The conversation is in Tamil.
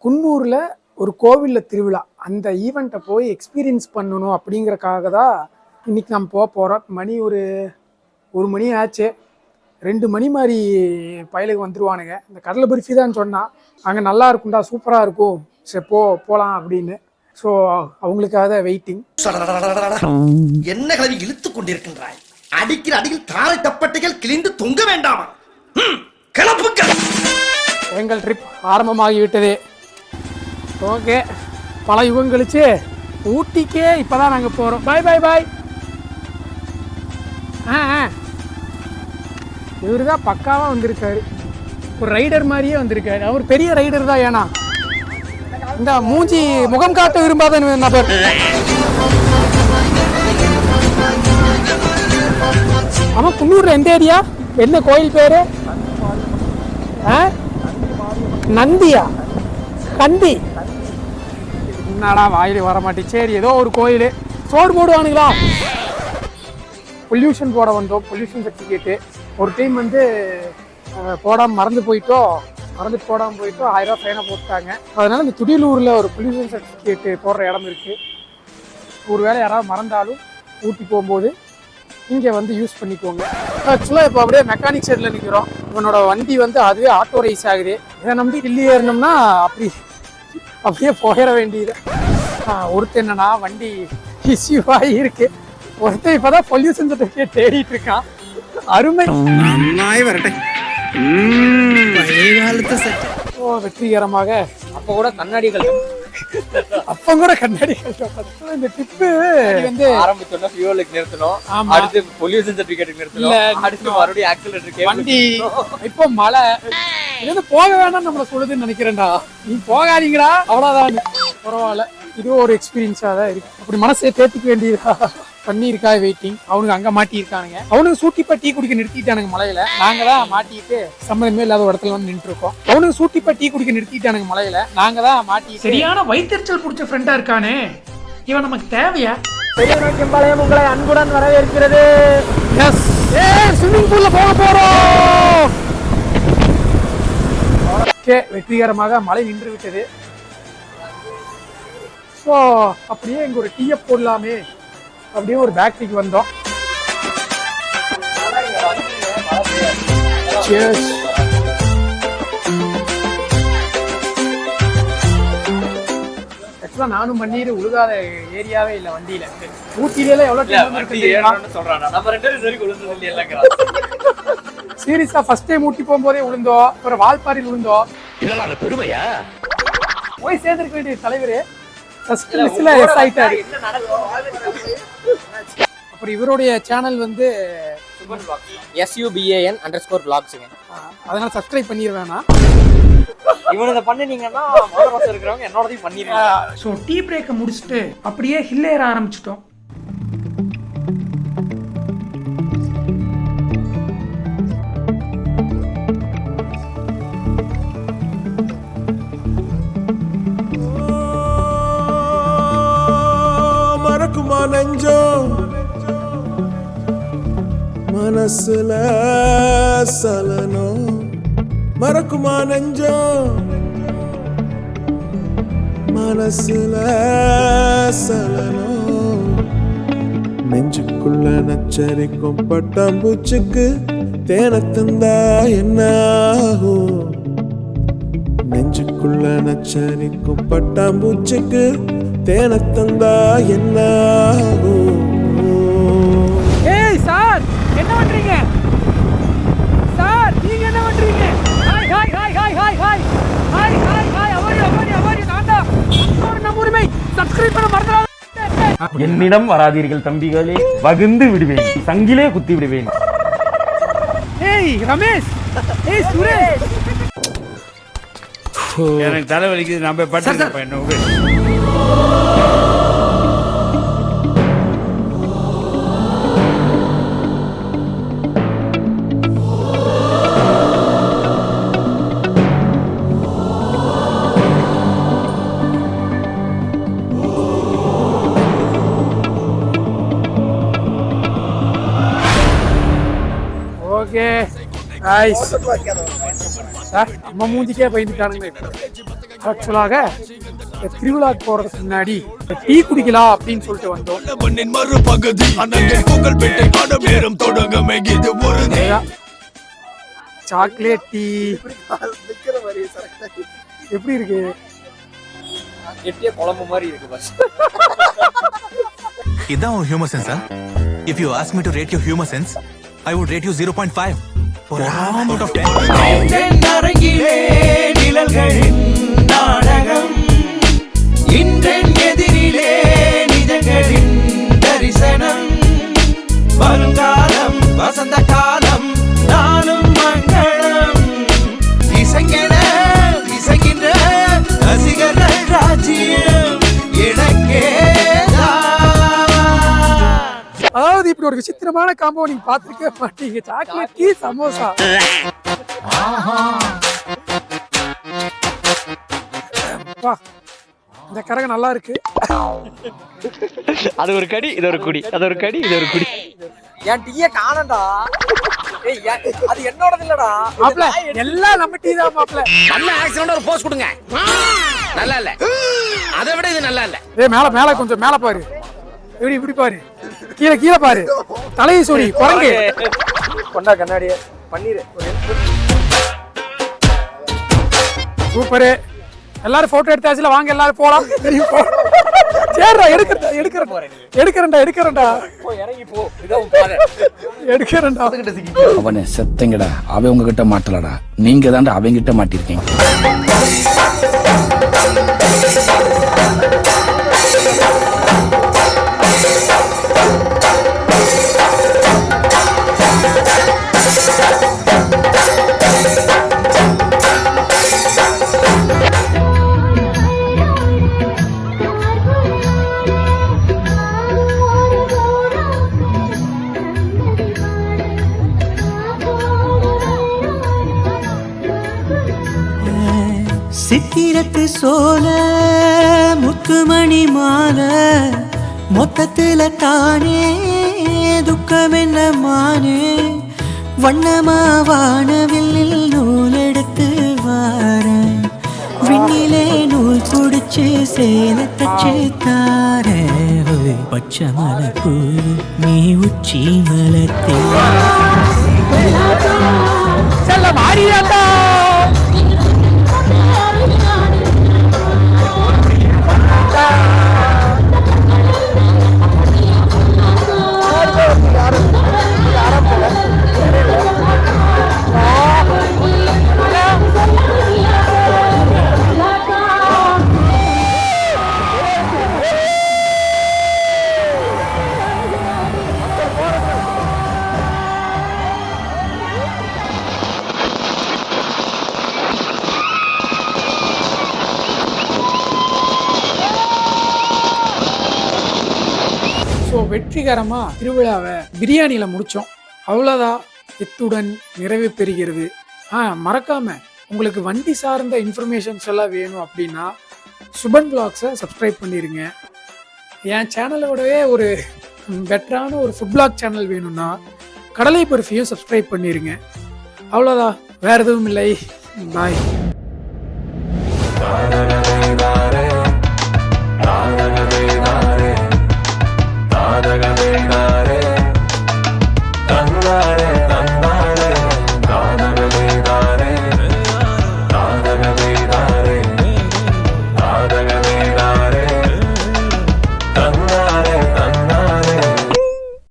குன்னூரில் ஒரு கோவிலில் திருவிழா, அந்த ஈவெண்ட்டை போய் எக்ஸ்பீரியன்ஸ் பண்ணணும் அப்படிங்கிறக்காக தான் இன்றைக்கி நம்ம போகிறோம். மணி ஒரு மணி ஆச்சு. 2 மணி மாதிரி பயலுக்கு வந்துடுவானுங்க. இந்த கடலை பர்ஃபி தான் சொன்னால் அங்கே நல்லா இருக்கும்டா, சூப்பராக இருக்கும், சரி போகலாம் அப்படின்னு. ஸோ அவங்களுக்காக தான் வெயிட்டிங். என்ன கிளவி இழுத்து கொண்டிருக்கின்றாய்? அடிக்கிற அடியில் தாரை தப்பட்டைகள் கிழிந்து தொங்க வேண்டாமா? கிளப்புக்கள். எங்கள் ட்ரிப் ஆரம்பமாகிவிட்டது. ஓகே, பல யுகம் கழிச்சு ஊட்டிக்கே இப்போ தான் நாங்கள் போகிறோம். பாய் பாய் பாய். இவர் தான் பக்காவாக வந்திருக்காரு, ஒரு ரைடர் மாதிரியே வந்திருக்காரு. அவர் பெரிய ரைடர் தான். ஏன்னா இந்த மூஞ்சி முகம் காட்ட விரும்பாத நபர். ஆமாம், குன்னூரில் எந்த ஏரியா, என்ன கோயில் பேர்? நந்தியா? கந்தி? என்னடா வாயில் வர மாட்டேன். சரி, ஏதோ ஒரு கோயில். சோடு போடுவானுங்களா? பொல்யூஷன் போட வந்தோம், பொல்யூஷன் சர்டிஃபிகேட்டு. ஒரு டைம் வந்து போடாமல் மறந்துட்டு போடாமல் போயிட்டோம். 1000 ரூபா ஃபைனை போட்டாங்க. அதனால் இந்த துடியலூரில் ஒரு பொல்யூஷன் சர்டிஃபிகேட்டு போடுற இடம் இருக்குது. ஒரு வேளை யாராவது மறந்தாலும் ஊட்டி போகும்போது இங்கே வந்து யூஸ் பண்ணிக்கோங்க. ஆக்சுவலாக இப்போ அப்படியே மெக்கானிக் சைடில் நிற்கிறோம். இவனோட வண்டி வந்து அதுவே ஆட்டோ ரைஸ் ஆகுது. இதை நம்பி டெல்லி ஏறினோம்னா அப்படியே போயிட வேண்டியது. ஒருத்தர் என்னன்னா வண்டி இஷ்யூவாக இருக்கு. ஒருத்தர் இப்போதான் பொல்யூஷன் சர்டிஃபிகேட் தேடிட்டு இருக்கான். அருமை. வெற்றிகரமாக அப்போ கூட கண்ணாடிகள் இந்த டிப்பு வந்து ஆரம்பிச்சோம்னா ஃபியூவலுக்கு நிறுத்தணும், அடுத்து பொல்யூஷன் சர்டிஃபிகேட் நிறுத்தணும், அடுத்து மறுபடியும் ஆக்சிலரேட்டர் வண்டி. இப்போ மழை இது போக வேணாம் நம்மள சொல்லுதுன்னு நினைக்கிறேன்டா. நீ போகாதீங்கடா, அவ்வளோதான். பரவாயில்ல, இதுவும் ஒரு எக்ஸ்பீரியன்ஸாக தான் இருக்கு. அப்படி மனசை தேத்திக்க வேண்டியதா. பண்ணி இருக்கா வெயிட்டிங். அவனுக்கு அங்கே மாட்டியிருக்கானுங்க. அவனுக்கு சூட்டிப்பா டீ குடிக்க நிறுத்திட்டானுங்க மலையில. நாங்க தான் மாட்டிட்டு சம்மந்தமே இல்லாத ஒரு இடத்துல வந்து நின்று இருக்கோம். அவனுக்கு சூட்டிப்பா டீ குடிக்க நிறுத்திட்டானுங்க மலையில. நாங்க தான் மாட்டி. சரியான வயிற்றுச்சல் பிடிச்ச ஃப்ரெண்டா இருக்கானே இவன், நமக்கு தேவையா? பெரியபாளையம் உங்களை அன்புடன் வரவேற்கிறது. எஸ், ஸ்விம்மிங் பூல்ல போக போறோம். ஓகே, வெற்றிகரமாக மழை நின்று விட்டது. ஸோ அப்படியே இங்க ஒரு டீயை போடலாமே அப்படியே ஒரு பேக்கரிக்கு வந்தோம். ஆக்சுவலா நானும் பன்னீர் உழுகாத ஏரியாவே இல்லை வண்டியில. ஊட்டியில எவ்வளவு சீரியஸா ஃபர்ஸ்ட் டைம் ஊட்டி போகும்போதே விழுந்தோம். அப்புறம் வால்பாறையில் விழுந்தோம். பெருமையா போய் சேர்ந்திருக்க வேண்டிய தலைவர் ஃபர்ஸ்ட் லிஸ்ட்ல எஸ் ஆயிட்டாரு. அப்புறம் இவருடைய சேனல் வந்து SUBAN_vlogs. அதனால சப்ஸ்கிரைப் பண்ணிடுவேனா? இவனதை பண்ணினீங்கன்னா மாதம் இருக்கிறவங்க என்னோடதையும் பண்ணிடுவாங்க. ஸோ டீ பிரேக்கை முடிச்சுட்டு அப்படியே ஹில் ஏற ஆரம்பிச்சிட்டோம். மறக்குமா நெஞ்சம் மனசுல சலனம், மறக்குமா நெஞ்சம் மனசுல சலனம், நெஞ்சுக்குள்ள நச்சரிக்கும் பட்டாம்பூச்சுக்கு தேனத்தந்தா என்ன ஆகும், நெஞ்சுக்குள்ள நச்சரிக்கும் பட்டாம்பூச்சுக்கு தேனத்தந்தா என்ன ஆகும். ஏய் சார், என்ன பண்றீங்க சார்? நீங்க என்ன பண்றீங்க? Hi hi hi hi hi hi hi hi hi. அவரி நான்டா. நம்ம உரிமை. சப்ஸ்கிரைப் பண்ண மறந்துடாதீங்க. என்னிடம் வராதீர்கள் தம்பிகளே, வகுந்து விடுவேன், சங்கிலே குத்தி விடுவேன். ஏய் ரமேஷ், ஏய் சுரேஷ், எனக்கு தலைவலிக்குது. நம்ம பட்டு என்ன ஓகே நைஸ். நம்ம மூஞ்சிக்கே பயந்துட்டானுங்க. ஆக்சுவலாக திருவிழாக்கு போறதுக்கு முன்னாடி டீ குடிக்கலாம் அப்படின்னு சொல்லிட்டு வந்தோம். மறுபகுதி புகழ்பேட்டை பாடம் நேரம் தொடங்கமே இது ஒரு சாக்லேட் டீ எப்படி இருக்கு? எட்டிய குழம்பு மாதிரி இருக்கு பஸ். இதான் உன் humour சென்ஸா? If you ask me to rate your humor sense, I would rate you 0.5 out of 10. அரங்கிலே நிழல்களின் நாடகம், இன்றென் எதிரிலே நிஜங்களின் தரிசனம், வருங்காலம் வசந்த காலம் நாளும் மங்களம், இசைங்கிற ரசிகர்கள் ராஜ்யம் எனக்கே. அதாவது இப்படி ஒரு விசித்திரமான காம்போ நீங்க பாத்துருக்கவே மாட்டீங்க. Chocolate tea samosa. இந்த கரக நல்லா இருக்கு. அது ஒரு கடி, இது ஒரு குடி, அது ஒரு கடி, இது ஒரு குடி. என் டீய காணடா. ஏய் அது என்னோடது இல்லடா. மாப்ள எல்லாம் நம்ம டீ தான் மாப்ள. நல்ல ஆக்சிடென்ட் ஒரு போஸ் கொடுங்க. நல்லா இல்ல, அதை விட இது நல்லா இல்ல. ஏய் மேல மேல கொஞ்சம் மேல பாரு. இப்படி இப்படி பாரு, கீழே கீழே பாரு, தலையை சோடி குரங்கு. கொண்டா கண்ணாடியே பன்னீர். சூப்பரு. எல்லாரும் போட்டோ எடுத்தாச்சுல, வாங்க எல்லாரும் போலாம். சரிடா, எடுக்கிறேன்டா. இறங்கி போ, இதான் பாரு. எடுக்கிறேன்டா. அவனை செத்தங்கடா, அவன் உங்ககிட்ட மாட்டலடா, நீங்க தான்டா அவங்க கிட்ட மாட்டிருக்கீங்க. சித்திரத்து சோல முத்துமணி மாலை மொத்தத்துல தானே துக்கம் என்ன மானே, வண்ணமா வானவில் நூல் எடுத்து வார, விண்ணிலே நூல் குடிச்சு சேல தச்சு தார, பச்சை மலப்பூ நீ உச்சி மலத்தே வெற்றிகரமா திருவிழாவை பிரியாணியில முடிச்சோம். அவ்வளவுதான், இத்துடன் நிறைவு பெறுகிறது. மறக்காம உங்களுக்கு வண்டி சார்ந்த இன்ஃபர்மேஷன்ஸ் எல்லாம் வேணும் அப்படின்னா சுபன் பிளாக்ஸை சப்ஸ்கிரைப் பண்ணிருங்க. என் சேனலோடவே ஒரு பெட்டரான ஒரு ஃபுட் பிளாக் சேனல் வேணும்னா கடலை பர்ஃபியும் சப்ஸ்கிரைப் பண்ணிருங்க. அவ்வளோதான், வேற எதுவும் இல்லை. பாய்.